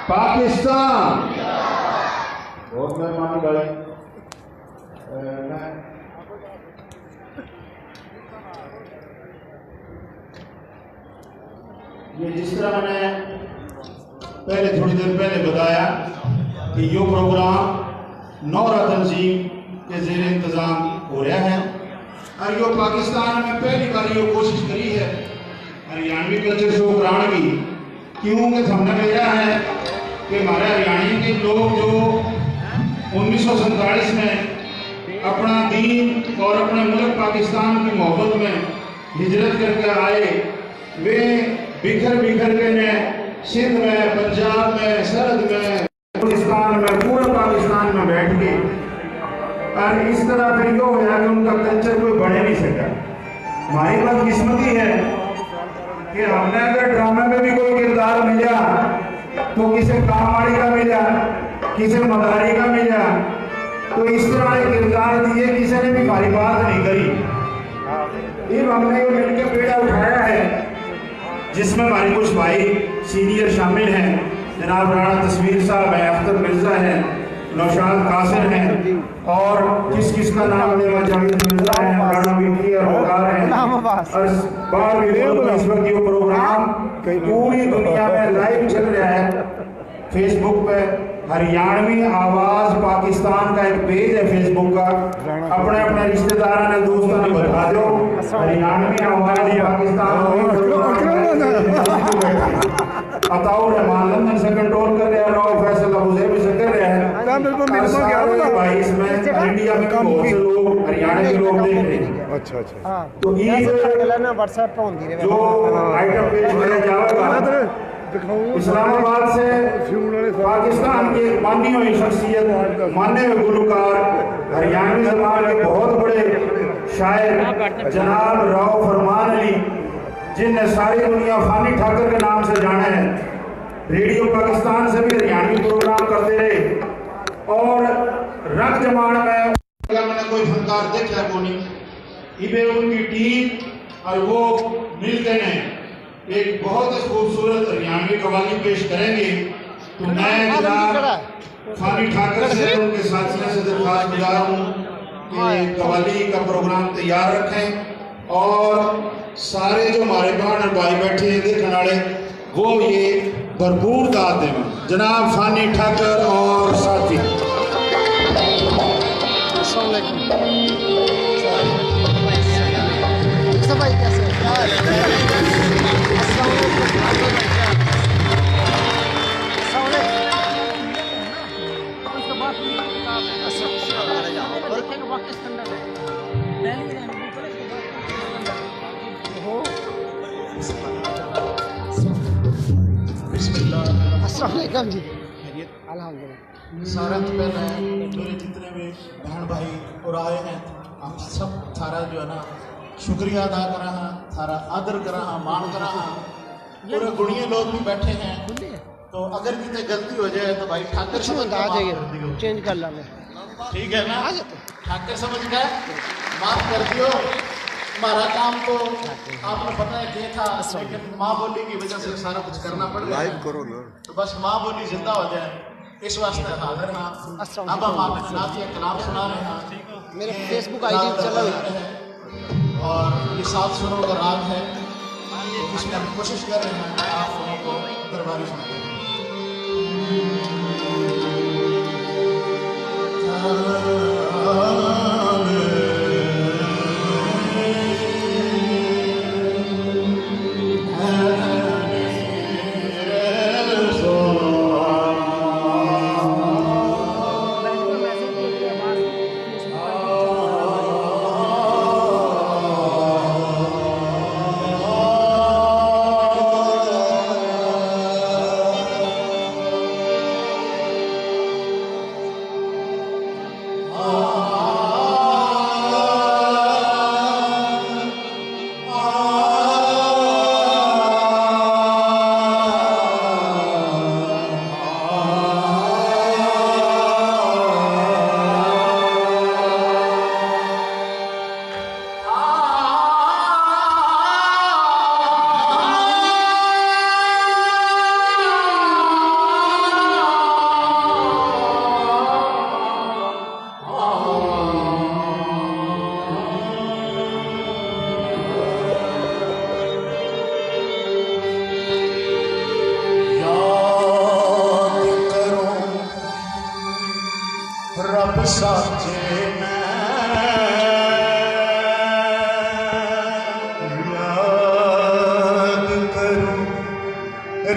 पाकिस्तान। बहुत मेहरबानी भाई। ये जिस तरह मैंने पहले थोड़ी देर पहले बताया कि यो प्रोग्राम नौरा तंजीम के ज़ेर इंतज़ाम हो रहा है और यो पाकिस्तान में पहली बार यो कोशिश करी है हरियाणवी कल्चर शो कराने की। क्योंकि हमने भेजा है कि हमारे हरियाणा के लोग जो 1947 में अपना दीन और अपने मुल्क पाकिस्तान की मोहब्बत में हिजरत करके आए, वे बिखर बिखर के ने सिंध में, पंजाब में, सरहद में, पाकिस्तान में, पूरे पाकिस्तान में बैठ के और इस तरह फिर यो होया कि उनका कल्चर कोई बढ़ नहीं सका। हमारी बदकिस्मती है कि हमने अगर ड्रामे में भी कोई किरदार मिला तो किसी कामवाड़ी का मिला, किसी मदारी का मिला, तो इस तरह के किरदार दिए, किसी ने भी हमारी बात नहीं करी। ये हमने मिलकर बेड़ा उठाया है जिसमें हमारे कुछ भाई सीनियर शामिल हैं, जनाब राणा तस्वीर साहब हैं, अख्तर मिर्जा हैं, नौशाद कासिर हैं और किस किस का नाम लेना जावेद मिर्जा है, राणा विकी और वकार हैं और बार भी इस वक्त ये प्रोग्राम पूरी दुनिया में लाइव चल रहा है। फेसबुक पे हरियाणवी आवाज पाकिस्तान का एक पेज है फेसबुक का, अपने अपने रिश्तेदारों ने दोस्तों ने बता दो हरियाणवी आवाज पाकिस्तान अताउर रहमान लंदन से कंट्रोल कर रहे हैं, राव फैसल अबू ज़ैब से कर रहे हैं। सारे भाई इसमें इंडिया में बहुत से लोग हरियाणा के लोग देख रहे हैं। अच्छा अच्छा। तो ये व्हाट्सएप पे होंदी है जो आइटम पेश किया जाएगा इस्लामाबाद से पाकिस्तान की मानी हुई शख्सियत, माने हुए गुलकार, हरियाणवी ज़बान के बहुत बड़े शायर जनाब राव फरमान अली, जिनने सारी दुनिया फानी ठाकर के नाम से जाना है, रेडियो पाकिस्तान से भी हरियाणवी प्रोग्राम करते रहे और रंग जमान में मैंने कोई फनकार देखा को नहीं। इबे उनकी टीम और वो मिलते हैं एक बहुत खूबसूरत हरियाणवी कवाली पेश करेंगे। तो मैं जनाब फानी ठाकर से उनके साथियों से दरख्वास्त गुजार हूँ कि कवाली का प्रोग्राम तैयार रखें और सारे जो हमारे बहन और भाई बैठे हैं देखने वाले वो ये भरपूर दाद दें। जनाब फानी ठाकर और साथी। जी अल्हम्दुलिल्लाह। सारे तो पहले मेरे जितने भी बहन भाई और आए हैं हम सब थारा जो है ना शुक्रिया अदा करा हाँ, थारा आदर करा हाँ, मान करा हाँ। पूरे गुणिये लोग भी बैठे हैं, तो अगर कितने गलती हो जाए तो भाई ठाकर समझ आ जाइए, चेंज कर लाने। ठीक है ना, ठाकर समझ गए, माफ कर दियो। हमारा काम तो आपने पता है क्या था, लेकिन माँ बोली की वजह से सारा कुछ करना पड़ रहा है, तो बस माँ बोली जिंदा हो जाए इस वास्ते हाजिर हाँ। अब हम आपको नातिया कलाम सुना रहे हैं, मेरे फेसबुक आईडी चल रहा है और ये 7 सुरों का राग है, इसमें हम कोशिश कर रहे हैं आप लोगों को दरबारी सुनाते हैं।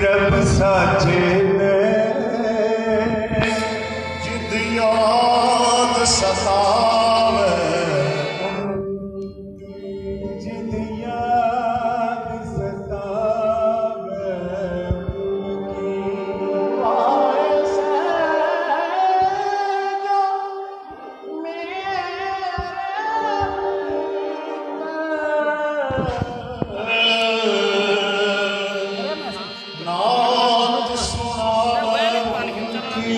रब साजे ने जिद याद सतावे जिद याद सतावे आए से जो नात सुनावे उनकी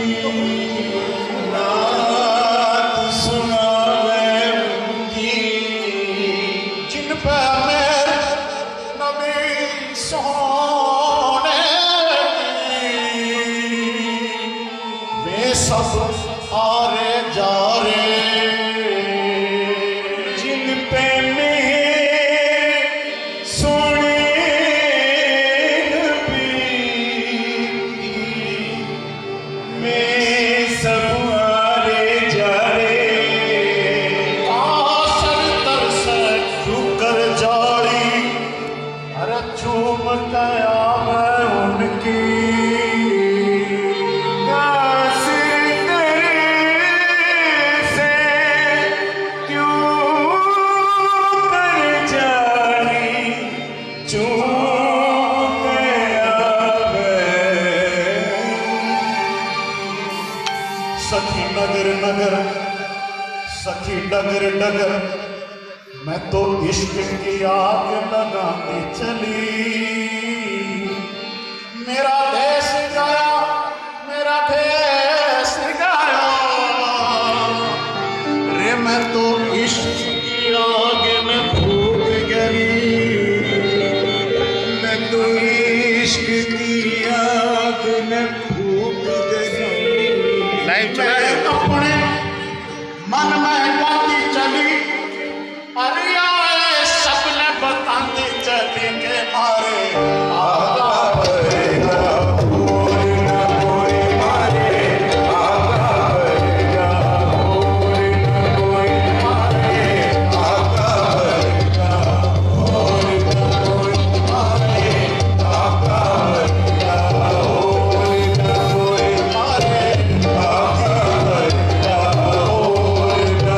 नात सुनावे उनकी जिन पे मेरे नबी सोने वे सब आरे जा रे जिन पे मेरे सोने मैं सब आरे जा रे आसर तरसे शुकर जाड़ी अरे चूम कया मैं उनकी आसिर तेरे से क्यों कर जाड़ी चूम कया मैं सखी नगर नगर सखी डगर डगर मैं तो इश्क की आग लगाने चली मेरा देश गया मेरा देश गया रे मैं तो इश्क की आग में फूक गई मैं तो इश्क की आग में फूक गई लाइव चल रहा है। मैं अपने मन में गाती चली अरे आए सबने बताते चली के मारे आगा बरेगा कोई ना कोई मारे आगा बरेगा कोई ना कोई मारे आगा बरेगा कोई ना कोई मारे आगा बरेगा कोई ना कोई मारे आगा बरेगा कोई ना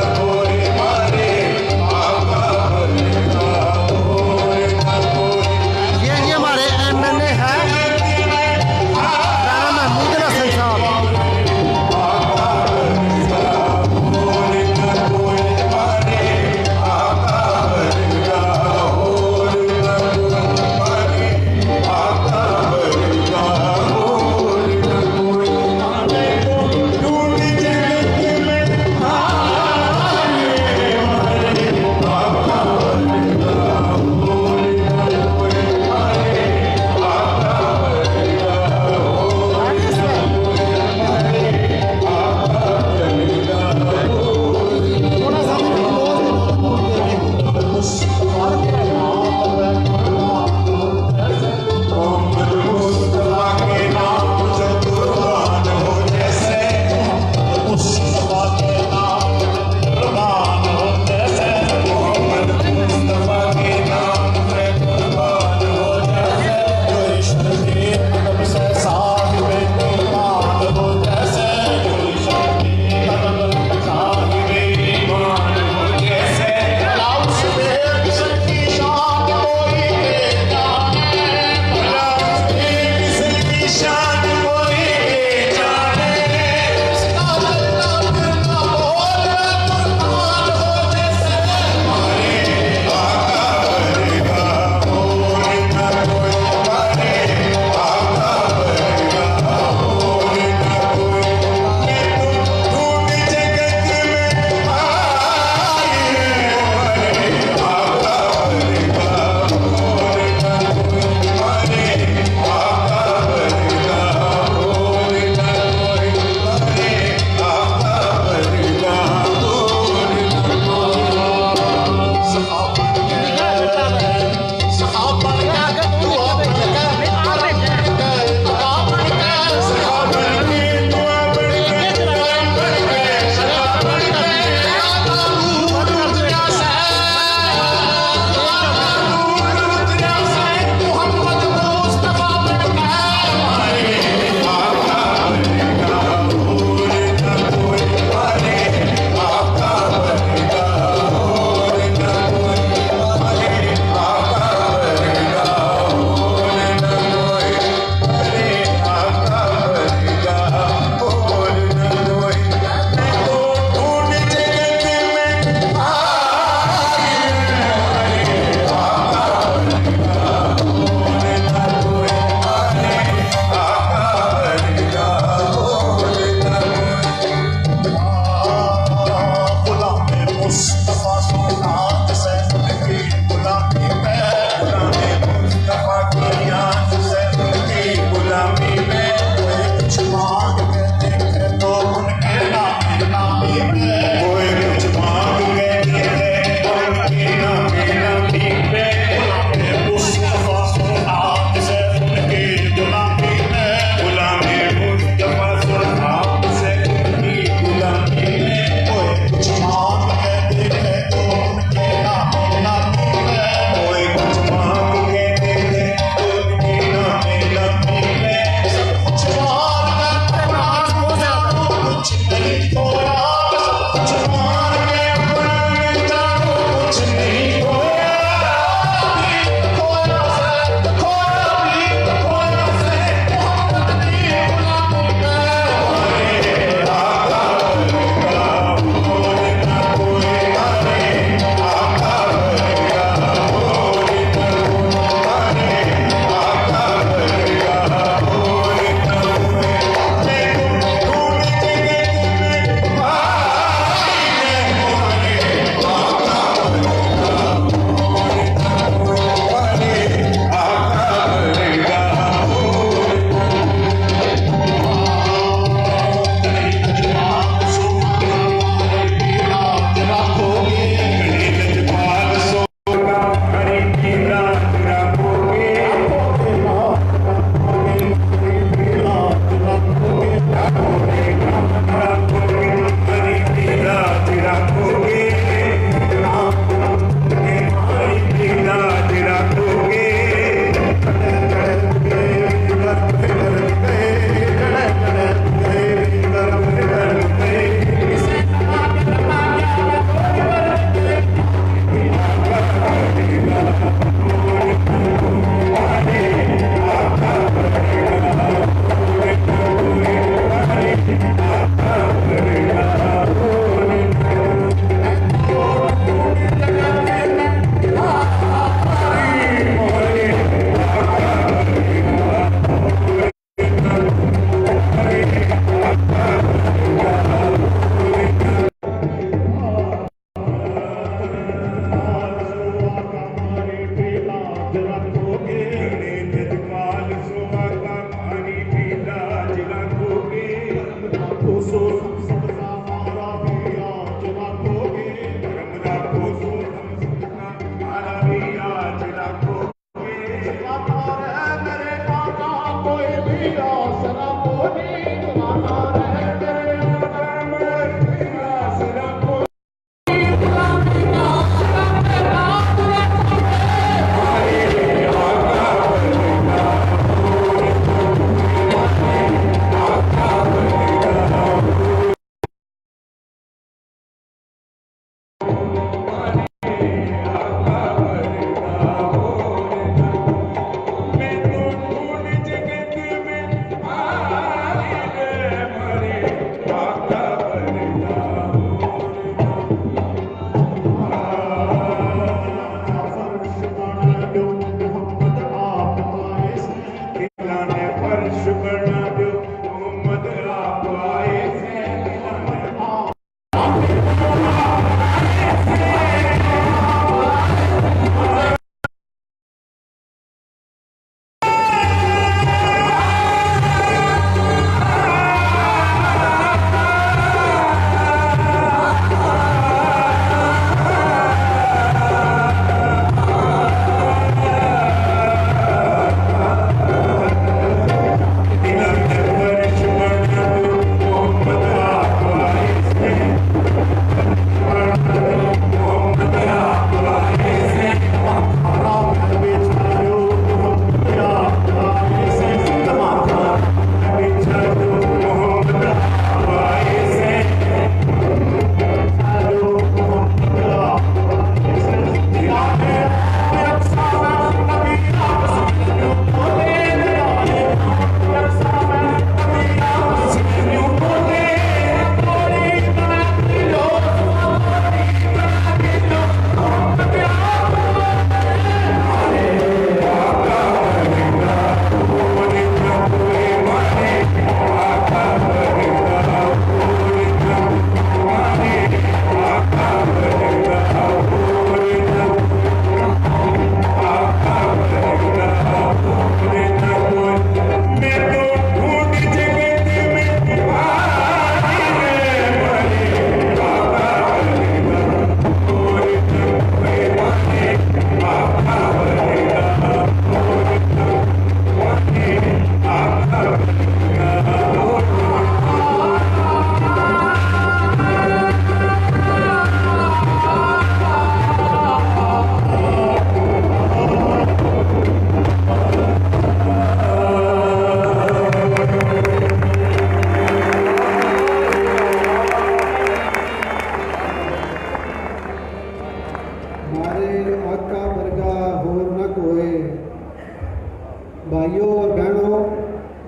भाइयों और बहनों,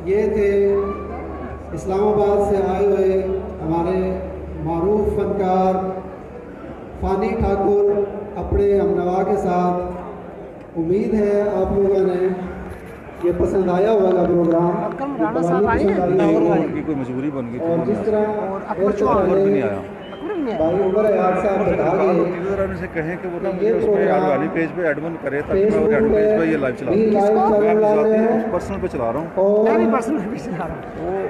ये थे इस्लामाबाद से आए हुए हमारे मारूफ फनकार फ़ानी ठाकुर अपने हमनवा के साथ। उम्मीद है आप लोगों ने ये पसंद आया होगा प्रोग्राम। राणा साहब आए हैं, उनकी कोई मजबूरी बन गई और जिस तरह नहीं आया भाई उमर याद साहब बता गए से कहें कि वो ना मुझे उस पे वाली पेज पे एडमिन करे ताकि मैं उस पेज पे ये लाइव चला रहा हूं। पर्सनल पे चला रहा हूं, मैं भी पर्सनल पे चला रहा हूं,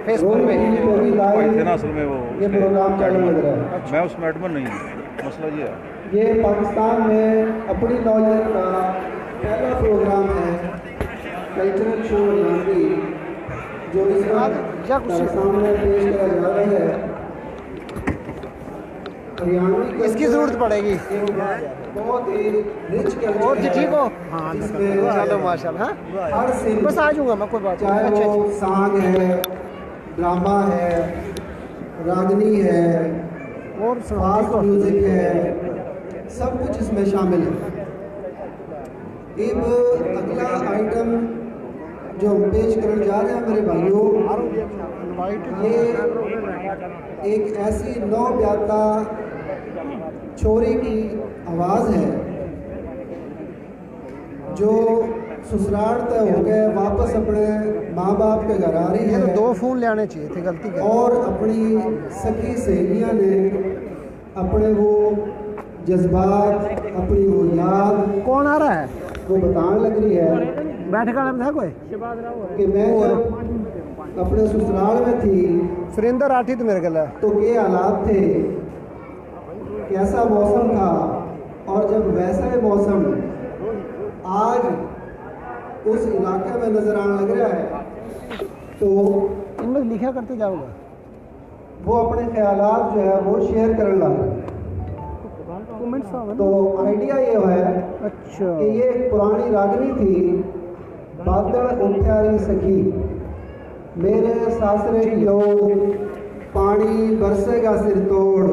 फेसबुक पे भी लाइव इतना असल में वो ये प्रोग्राम चालू लग रहा है। मैं उसमें एडमिन नहीं हूं, मसला ये है। ये पाकिस्तान में अपनी नौजवान का पहला प्रोग्राम है कल्चरल शो हरियाणवी, जो इस बार सामने पेश किया जा रहा है। हरियाणवी इसकी जरूरत पड़ेगी। बहुत ही रिच कल्चर और जी ठीक हो? हाँ चलो माशाल्लाह। हर सीन बस आ जाऊंगा मैं, कोई बात चाहे नहीं। वो सांग है, ड्रामा है, रागनी है और फास्ट म्यूजिक है, सब कुछ इसमें शामिल है। अब अगला आइटम जो हम पेश करने जा रहे हैं मेरे भाइयों, ये एक ऐसी नौ ब्याता छोरी की आवाज़ है जो ससुराल तय हो गए, वापस अपने माँ बाप के घर आ रही है। तो 2 फ़ोन ले आने चाहिए थे, गलती कर। और अपनी सखी सहेलियाँ ने अपने वो जज्बात, अपनी वो याद, कौन आ रहा है? वो बताने लग रही है बैठक वाला में था कोई कि मैं जब अपने ससुराल में थी सुरेंद्र राठी तो मेरे गला तो ये हालात थे, कैसा मौसम था, और जब वैसा ही मौसम आज उस इलाके में नज़र आने लग रहा है तो इनमें लिखा करते जाओगे। वो अपने ख्यालात जो है वो शेयर करने लगे। तो आइडिया ये है अच्छा कि ये एक पुरानी रागनी थी, बादल उठ्यारी सखी, मेरे सासरे की ओर पानी बरसेगा सिर तोड़,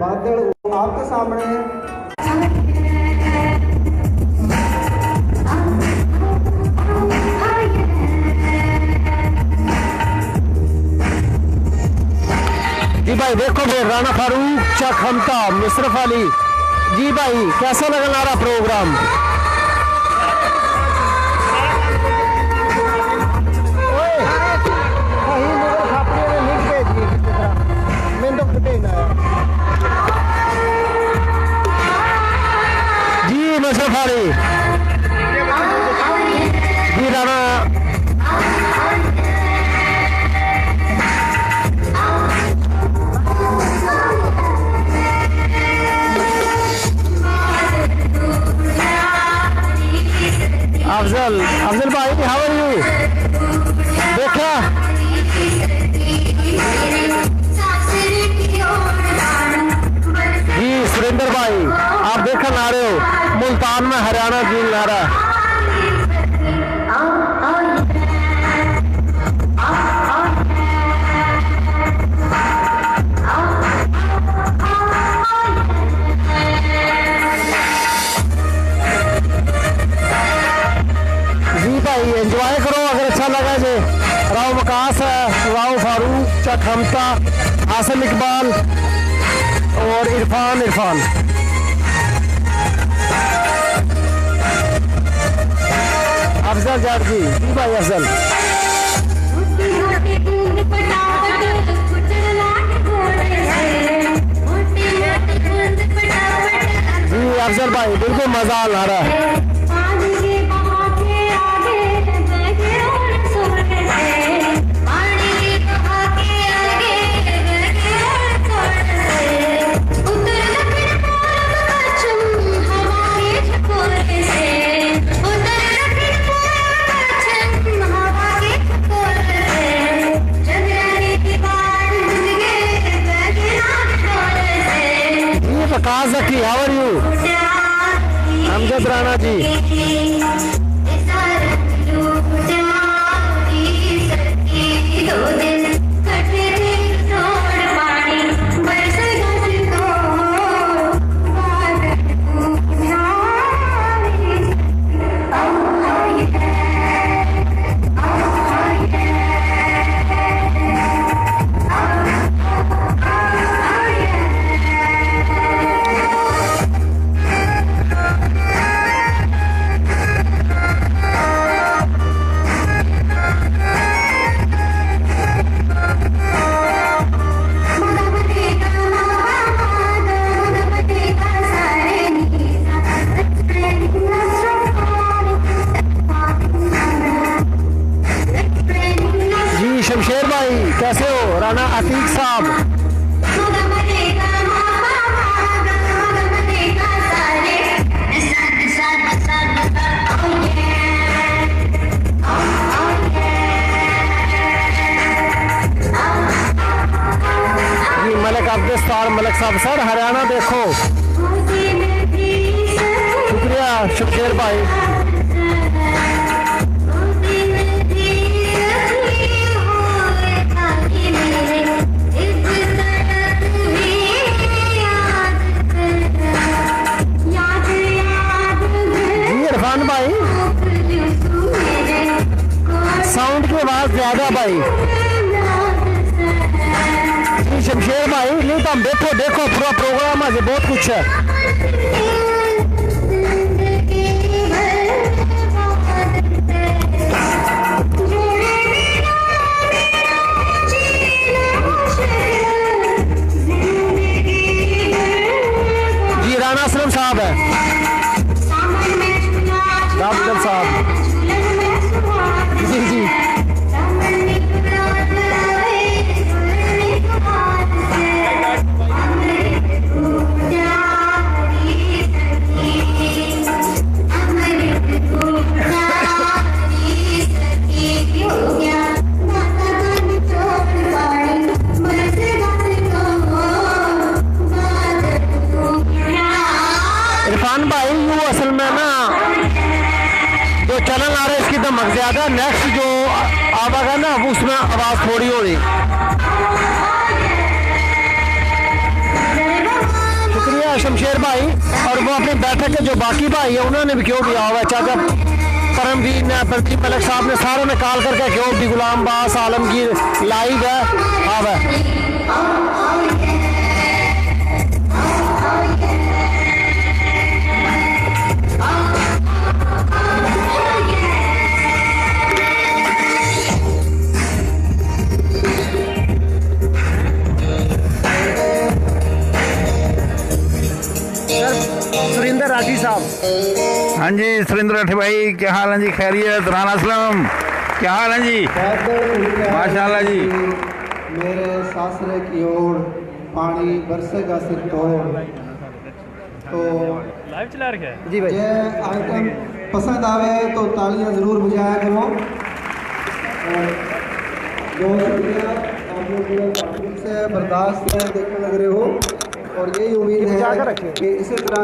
बादल आपके सामने जी भाई देखो भाई राना फारूक चक हमता मुशरफ अली जी भाई कैसा लगा हमारा प्रोग्राम? जी मुशरफ अली जी राना अफजल भाई हाउ आर यू? देखा जी सुरेंद्र भाई आप देखा ला रहे हो मुल्तान में हरियाणा की नारा। एंजॉय करो अगर अच्छा लगा जे राव मकास है, राव फारूक चक हमता, आसिम इकबाल और इरफान अफजल जाट जी भाई अफजल जी अफजल भाई बिल्कुल मजा आ रहा है। Prakash Zaki how are you? Amjad Rana ji Shamsher भाई कैसे हो? राना अतीक साहब जी मलिक अब्दुस्तार मलिक साहब सर हरियाणा देखो शुक्रिया शमशेर भाई। भाई साउंड की आवाज ज्यादा भाई शमशेर भाई नहीं तो हम देखो पूरा प्रोग्राम है बहुत कुछ है। जी राना असलम साहब है अफजल साहब जी जी ज़्यादा, नेक्स्ट जो आवागा ना वो उसमें आवाज़ थोड़ी हो रही। शुक्रिया शमशेर भाई। और वो अपनी बैठक के जो बाकी भाई है उन्होंने भी क्यों दिया हुआ है, चाचा परमवीर ने, प्रदीप मलिक साहब ने, सारों ने कॉल करके क्यों भी गुलाम बास आलमगीर लाइव है। हाँ भाई सुरिंदर राठी साहब। हाँ जी सुरेंद्र राठी भाई, क्या हाल है जी? खैरियत? राना असलम क्या हाल है जी? माशाल्लाह जी। मेरे सासरे की ओर पानी बरसेगा सिर तोड़। तो लाइव चला रखा है जी भाई। ये आइटम पसंद आवे तो तालियां ज़रूर बजाया करो। और बहुत शुक्रिया, आप लोग पूरे ताल्लुक से बर्दाश्त से देखने लग रहे हो और यही उम्मीद है कि इसी तरह